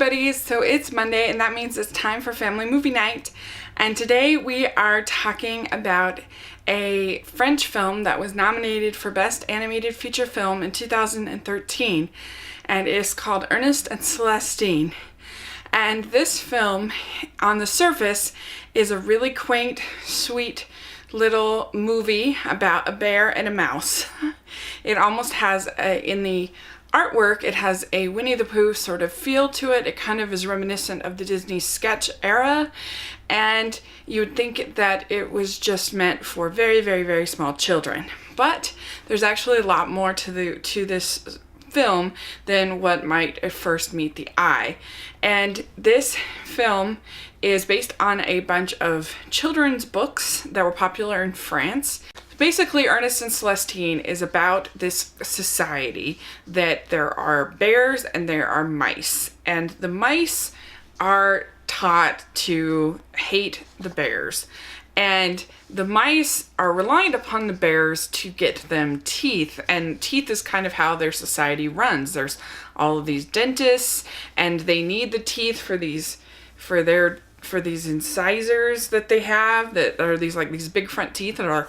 everybody, so it's Monday and that means it's time for family movie night, and today we are talking about a French film that was nominated for Best Animated Feature Film in 2013, and it's called Ernest and Celestine. And this film, on the surface, is a really quaint, sweet little movie about a bear and a mouse. It almost has in the artwork, it has a Winnie the Pooh sort of feel to it. It kind of is reminiscent of the Disney sketch era, and you would think that it was just meant for very, very, very small children. But there's actually a lot more to this film than what might at first meet the eye. And this film is based on a bunch of children's books that were popular in France. Basically, Ernest and Celestine is about this society that there are bears and there are mice. And the mice are taught to hate the bears. And the mice are reliant upon the bears to get them teeth. And teeth is kind of how their society runs. There's all of these dentists, and they need the teeth for these incisors that they have, that are these big front teeth that are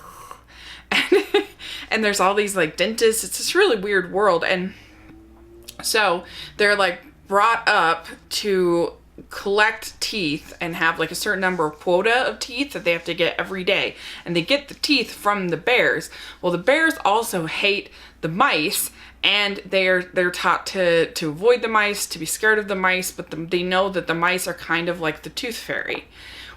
and there's all these like dentists. It's this really weird world. And so they're like brought up to collect teeth and have like a certain number of quota of teeth that they have to get every day. And they get the teeth from the bears. Well, the bears also hate the mice, and they're taught to avoid the mice, to be scared of the mice, but they know that the mice are kind of like the tooth fairy.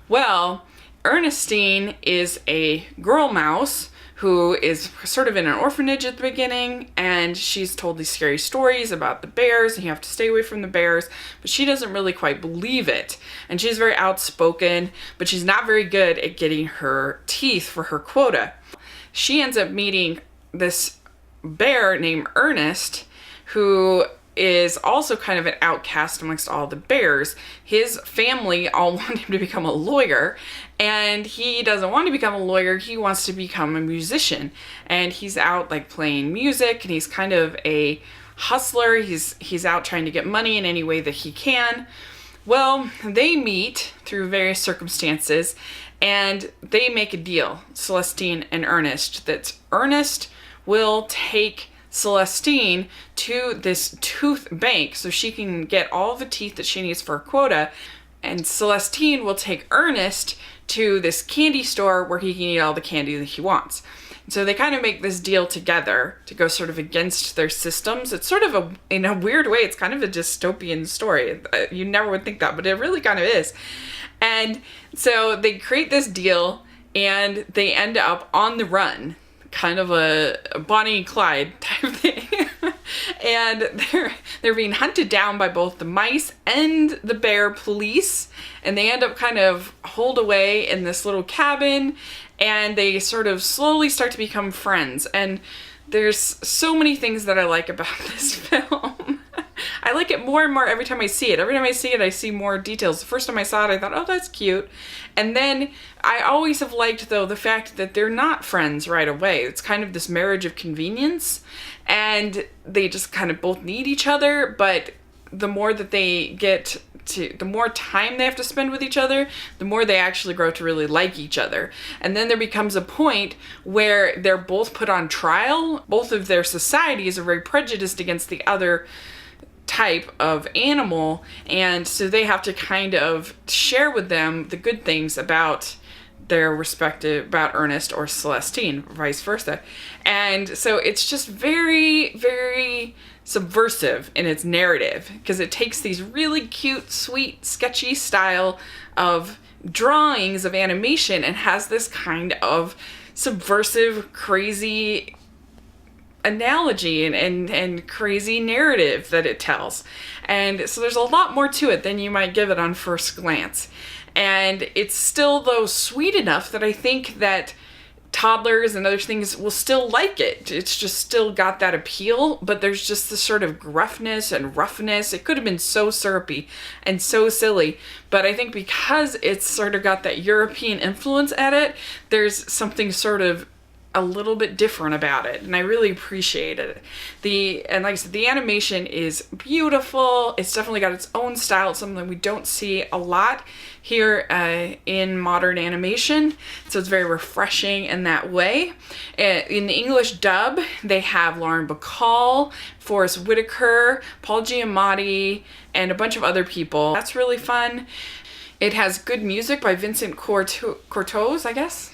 Well, Ernestine is a girl mouse who is sort of in an orphanage at the beginning, and she's told these scary stories about the bears, and you have to stay away from the bears, but she doesn't really quite believe it. And she's very outspoken, but she's not very good at getting her teeth for her quota. She ends up meeting this bear named Ernest, who is also kind of an outcast amongst all the bears. His family all want him to become a lawyer, and he doesn't want to become a lawyer. He wants to become a musician, and he's out like playing music, and he's kind of a hustler. He's out trying to get money in any way that he can. Well, they meet through various circumstances, and they make a deal, Celestine and Ernest, that Ernest will take Celestine to this tooth bank so she can get all the teeth that she needs for her quota, and Celestine will take Ernest to this candy store where he can eat all the candy that he wants. And so they kind of make this deal together to go sort of against their systems. It's sort of in a weird way, it's kind of a dystopian story. You never would think that, but it really kind of is. And so they create this deal, and they end up on the run, kind of a Bonnie and Clyde type thing. And they're being hunted down by both the mice and the bear police, and they end up kind of holed away in this little cabin, and they sort of slowly start to become friends. And there's so many things that I like about this film. I like it more and more every time I see it. Every time I see it, I see more details. The first time I saw it, I thought, oh, that's cute. And then I always have liked, though, the fact that they're not friends right away. It's kind of this marriage of convenience, and they just kind of both need each other, but the more that they get to, the more time they have to spend with each other, the more they actually grow to really like each other. And then there becomes a point where they're both put on trial. Both of their societies are very prejudiced against the other type of animal, and so they have to kind of share with them the good things about their respective, about Ernest or Celestine, vice versa. And so it's just very, very subversive in its narrative, because it takes these really cute, sweet, sketchy style of drawings of animation and has this kind of subversive, crazy analogy and crazy narrative that it tells. And so there's a lot more to it than you might give it on first glance. And it's still, though, sweet enough that I think that toddlers and other things will still like it. It's just still got that appeal, but there's just this sort of gruffness and roughness. It could have been so syrupy and so silly, but I think because it's sort of got that European influence at it, there's something sort of a little bit different about it, and I really appreciated it. And like I said, the animation is beautiful. It's definitely got its own style. It's something we don't see a lot here in modern animation, so it's very refreshing in that way. In the English dub, they have Lauren Bacall, Forrest Whitaker, Paul Giamatti, and a bunch of other people. That's really fun. It has good music by Vincent Cortez, I guess.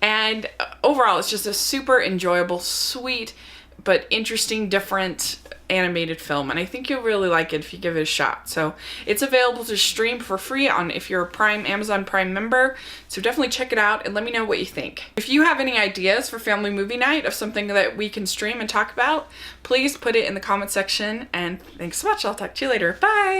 And overall, it's just a super enjoyable, sweet, but interesting, different animated film. And I think you'll really like it if you give it a shot. So it's available to stream for free if you're a Amazon Prime member. So definitely check it out and let me know what you think. If you have any ideas for family movie night of something that we can stream and talk about, please put it in the comment section. And thanks so much. I'll talk to you later. Bye.